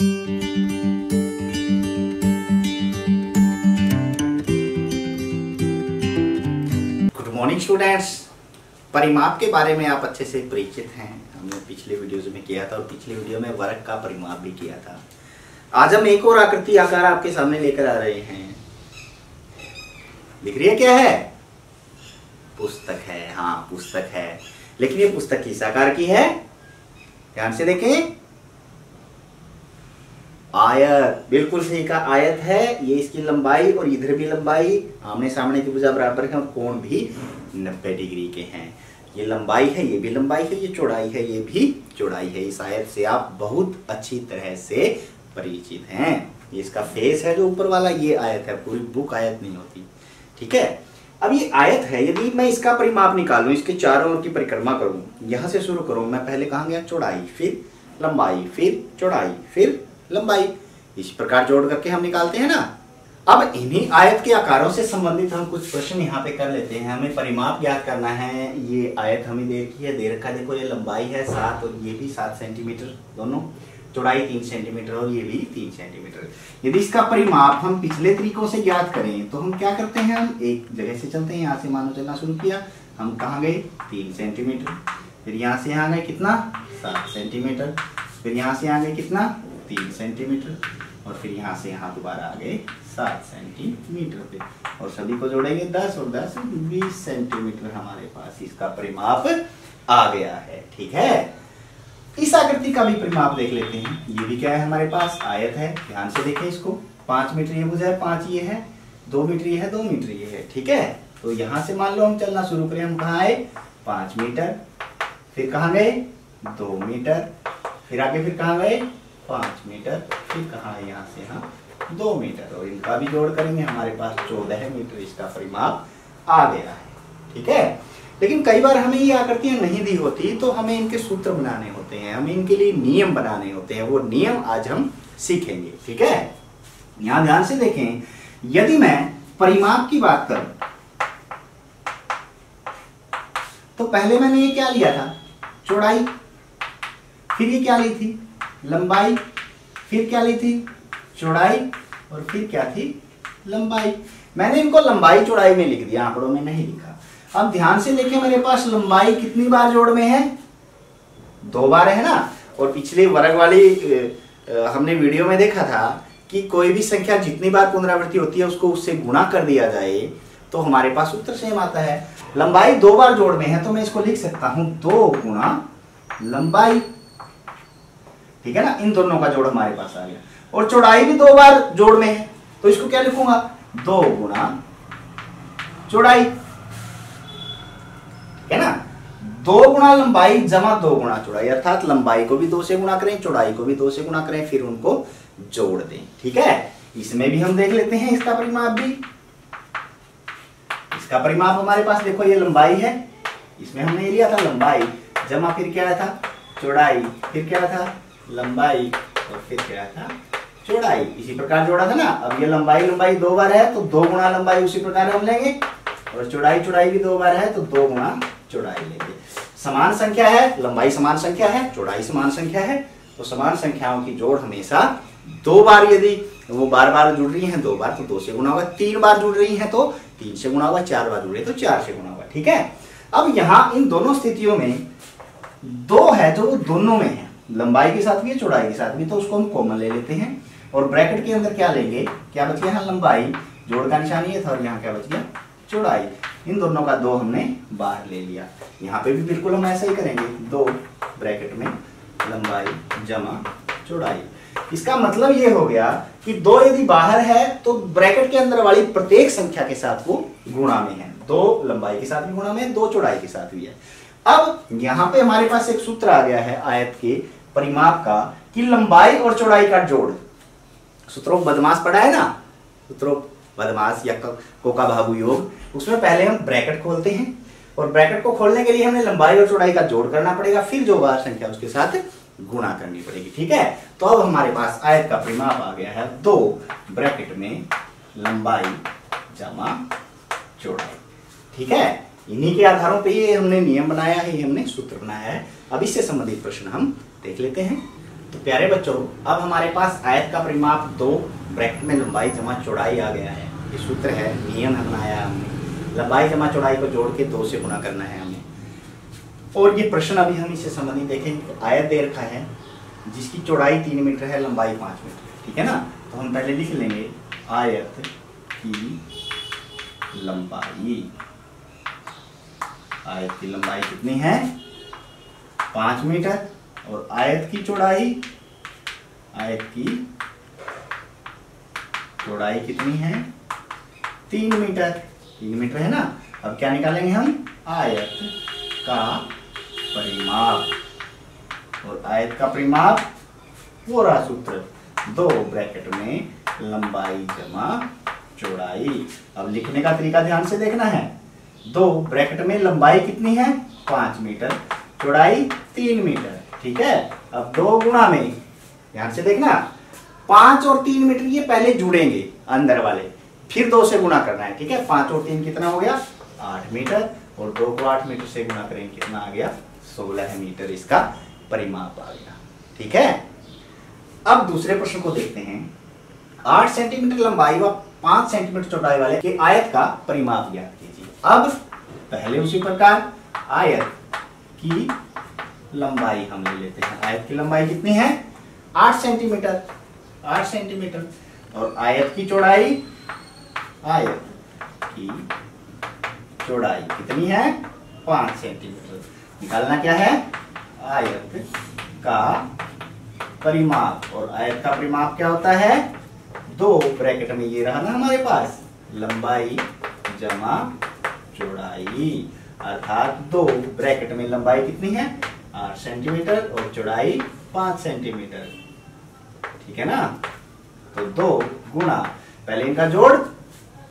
Good morning students. परिमाप के बारे में आप अच्छे से परिचित हैं, हमने पिछले वीडियोज में किया था और पिछले वीडियो में वर्ग का परिमाप भी किया था। आज हम एक और आकृति आकार आपके सामने लेकर आ रहे हैं। दिख रही है क्या है? पुस्तक है। हाँ, पुस्तक है, लेकिन ये पुस्तक किस आकार की है? ध्यान से देखें। आयत, बिल्कुल सही का आयत है। ये इसकी लंबाई और इधर भी लंबाई आमने सामने की भुजा बराबर है और कोण भी 90 डिग्री के हैं। ये लंबाई है, ये भी लंबाई है, ये चौड़ाई है, ये भी चौड़ाई है। इस आयत से आप बहुत अच्छी तरह से परिचित हैं। ये इसका फेस है जो ऊपर वाला, ये आयत है। पूरी बुक आयत नहीं होती, ठीक है। अब ये आयत है, यदि मैं इसका परिमाप निकालूं, इसके चारों ओर की परिक्रमा करूं, यहां से शुरू करूं, मैं पहले कहां गया? चौड़ाई, फिर लंबाई, फिर चौड़ाई, फिर लंबाई। इस प्रकार जोड़ करके हम निकालते हैं ना। अब इन्हीं आयत के आकारों से संबंधित हम कुछ प्रश्न यहाँ पे कर लेते हैं। हमें परिमाप ज्ञात करना है। ये आयत हमें दे रखी है, दे रखा है, देखो ये लंबाई है 7 और ये भी 7 सेंटीमीटर, दोनों। चौड़ाई 3 सेंटीमीटर और ये भी 3 सेंटीमीटर। यदि इसका परिमाप हम पिछले तरीकों से ज्ञात करें तो हम क्या करते हैं? हम एक जगह से चलते हैं। यहाँ से मानो चलना शुरू किया, हम कहाँ गए? 3 सेंटीमीटर। फिर यहाँ से यहाँ गए कितना? 7 सेंटीमीटर। फिर यहाँ से यहाँ गए कितना? 3 सेंटीमीटर। और फिर यहाँ से यहाँ दोबारा आ गए 7 सेंटीमीटर पे, और सभी को जोड़ेंगे 10 और 10 20 सेंटीमीटर। हमारे पास इसका परिमाप आ गया है, ठीक है। इस आकृति का भी परिमाप देख लेते हैं। ये भी क्या है? हमारे पास आयत है। ध्यान से देखें इसको। 5 मीटर ये भुजा है, 5 ये है, 2 मीटर ये है, 2 मीटर ये है, ठीक है। तो यहाँ से मान लो हम चलना शुरू करें, हम कहाँ आए? 5 मीटर। फिर कहाँ गए? 2 मीटर। फिर आगे फिर कहाँ गए? 5 मीटर। फिर कहाँ है? यहाँ से यहाँ 2 मीटर। और इनका भी जोड़ करेंगे, हमारे पास 14 मीटर इसका परिमाप आ गया है, ठीक है। लेकिन कई बार हमें ये आकृतियां नहीं दी होती, तो हमें इनके सूत्र बनाने होते हैं, हमें इनके लिए नियम बनाने होते हैं। वो नियम आज हम सीखेंगे, ठीक है। यहां ध्यान से देखें। यदि मैं परिमाप की बात करूं तो पहले मैंने ये क्या लिया था? चौड़ाई। फिर ये क्या ली थी? लंबाई। फिर क्या ली थी? चौड़ाई। और फिर क्या थी? लंबाई। मैंने इनको लंबाई चौड़ाई में लिख दिया, आंकड़ों में नहीं लिखा। अब ध्यान से देखें, मेरे पास लंबाई कितनी बार जोड़ में है? 2 बार है ना। और पिछले वर्ग वाली हमने वीडियो में देखा था कि कोई भी संख्या जितनी बार पुनरावृत्ति होती है उसको उससे गुणा कर दिया जाए तो हमारे पास उत्तर सेम आता है। लंबाई 2 बार जोड़ में है तो मैं इसको लिख सकता हूं 2 गुणा लंबाई, ठीक है ना। इन दोनों का जोड़ हमारे पास आ गया। और चौड़ाई भी 2 बार जोड़ में है तो इसको क्या लिखूंगा? 2 गुणा चौड़ाई, है ना। 2 गुणा लंबाई जमा 2 गुणा चौड़ाई, अर्थात लंबाई को भी 2 से गुणा करें, चौड़ाई को भी 2 से गुणा करें, फिर उनको जोड़ दें, ठीक है। इसमें भी हम देख लेते हैं इसका परिमाप भी। इसका परिमाप हमारे पास देखो, ये लंबाई है, इसमें हमने ये लिया था लंबाई, जमा फिर क्या था? चौड़ाई। फिर क्या था? लंबाई। और फिर क्या था? चौड़ाई। इसी प्रकार जोड़ा था ना। अब ये लंबाई 2 बार है तो 2 गुणा लंबाई उसी प्रकार हम लेंगे, और चौड़ाई भी 2 बार है तो 2 गुणा चौड़ाई लेंगे। समान संख्या है, लंबाई समान संख्या है, चौड़ाई समान संख्या है, तो समान संख्याओं की जोड़ हमेशा 2 बार, यदि वो बार बार जुड़ रही हैं 2 बार तो 2 से गुणा होगा, 3 बार जुड़ रही हैं तो 3 से गुणा होगा, 4 बार जुड़ रही है तो 4 से गुणा होगा, ठीक है। अब यहाँ इन दोनों स्थितियों में 2 है जो दोनों में है, लंबाई के साथ भी चौड़ाई के साथ भी, तो उसको हम कॉमन ले लेते हैं। और ब्रैकेट के अंदर क्या लेंगे? क्या बच गया? लंबाई, जोड़ का निशान ये था, और यहाँ क्या बच गया? चौड़ाई। इन दोनों का 2 हमने बाहर ले लिया। यहाँ पे भी बिल्कुल हम ऐसा ही करेंगे, 2 ब्रैकेट में लंबाई जमा चौड़ाई। इसका मतलब ये हो गया कि 2 यदि बाहर है तो ब्रैकेट के अंदर वाली प्रत्येक संख्या के साथ वो गुणा में है। 2 लंबाई के साथ भी गुणा में है, 2 चौड़ाई के साथ भी है। अब यहाँ पे हमारे पास एक सूत्र आ गया है आयत के परिमाप का कि लंबाई और चौड़ाई का जोड़। सूत्रों बदमाश पढ़ा है ना, सूत्रों बदमाश या कोका भागु योग, उसमें पहले हम ब्रैकेट खोलते हैं, और ब्रैकेट को खोलने के लिए हमें लंबाई और चौड़ाई का जोड़ करना पड़ेगा, फिर जो बार संख्या उसके साथ गुणा करनी पड़ेगी, ठीक है। तो अब हमारे पास आयत का परिमाप आ गया है 2 ब्रैकेट में लंबाई जमा चौड़ाई, ठीक है। इन्हीं के आधारों पे ये हमने नियम बनाया है, ये हमने सूत्र बनाया है। अब इससे संबंधित प्रश्न हम देख लेते हैं। तो प्यारे बच्चों, अब हमारे पास आयत का परिमाप 2 ब्रैकेट में लंबाई जमा चौड़ाई आ गया है। ये सूत्र है, नियम है बनाया हमने, लंबाई जमा चौड़ाई को जोड़ के 2 से गुणा करना है हमें। और ये प्रश्न अभी हम इसे संबंधित देखेंगे। आयत दे रखा है जिसकी चौड़ाई 3 मीटर है, लंबाई 5 मीटर, ठीक है ना। तो हम पहले लिख लेंगे आयत की लंबाई, आयत की लंबाई कितनी है 5 मीटर, और आयत की चौड़ाई, आयत की चौड़ाई कितनी है 3 मीटर, 3 मीटर है ना। अब क्या निकालेंगे हम, आयत का परिमाप, और आयत का परिमाप पूरा सूत्र 2 ब्रैकेट में लंबाई जमा चौड़ाई। अब लिखने का तरीका ध्यान से देखना है। 2 ब्रैकेट में लंबाई कितनी है 5 मीटर, चौड़ाई 3 मीटर, ठीक है। अब 2 गुणा में, ध्यान से देखना, 5 और 3 मीटर ये पहले जुड़ेंगे अंदर वाले, फिर 2 से गुणा करना है, ठीक है। 5 और 3 कितना हो गया 8 मीटर, और 2 को 8 मीटर से गुणा करेंगे कितना आ गया 16 मीटर, इसका परिमाप आ गया, ठीक है। अब दूसरे प्रश्न को देखते हैं। 8 सेंटीमीटर लंबाई व 5 सेंटीमीटर चौड़ाई वाले के आयत का परिमाप ज्ञात कीजिए। अब पहले उसी प्रकार आयत की लंबाई हम ले लेते हैं। आयत की लंबाई कितनी है 8 सेंटीमीटर, 8 सेंटीमीटर, और आयत की चौड़ाई, आयत की चौड़ाई कितनी है 5 सेंटीमीटर। निकालना क्या है, आयत का परिमाप, और आयत का परिमाप क्या होता है 2 ब्रैकेट में ये रहा ना हमारे पास, लंबाई जमा चौड़ाई, अर्थात 2 ब्रैकेट में लंबाई कितनी है 8 सेंटीमीटर और चौड़ाई 5 सेंटीमीटर, ठीक है ना। तो 2 गुणा, पहले इनका जोड़,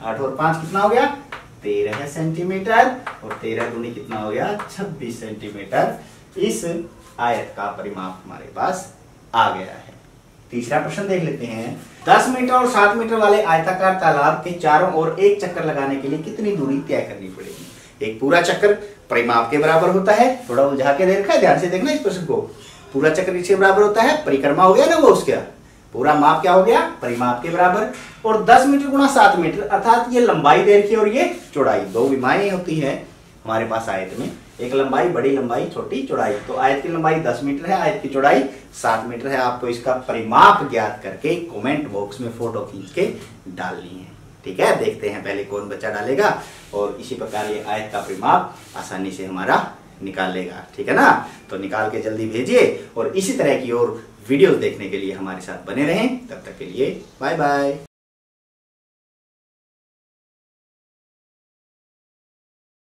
8 और 5 कितना हो गया 13 सेंटीमीटर, और 13 गुणी कितना हो गया 26 सेंटीमीटर। इस आयत का परिमाप हमारे पास आ गया है। तीसरा प्रश्न देख लेते हैं। 10 मीटर और 7 मीटर वाले आयताकार तालाब के चारों ओर एक चक्कर लगाने के लिए कितनी दूरी तय करनी पड़ेगी। एक पूरा चक्कर परिमाप के बराबर होता है, थोड़ा उलझा के दे रखा है, ध्यान से देखना इस प्रश्न को। पूरा चक्कर इसके बराबर होता है, परिक्रमा हो गया ना वो, उसका पूरा माप क्या हो गया परिमाप के बराबर। और 10 मीटर गुणा 7 मीटर, अर्थात ये लंबाई दे रखी है और ये चौड़ाई, 2 विमाएं होती है हमारे पास आयत में, एक लंबाई, बड़ी लंबाई, छोटी चौड़ाई। तो आयत की लंबाई 10 मीटर है, आयत की चौड़ाई 7 मीटर है। आपको इसका परिमाप ज्ञात करके कमेंट बॉक्स में फोटो खींच के डालनी है, ठीक है। देखते हैं पहले कौन बच्चा डालेगा, और इसी प्रकार ये आयत का परिमाप आसानी से हमारा निकाल लेगा, ठीक है ना। तो निकाल के जल्दी भेजिए, और इसी तरह की और वीडियोस देखने के लिए हमारे साथ बने रहें। तब तक के लिए बाय बाय।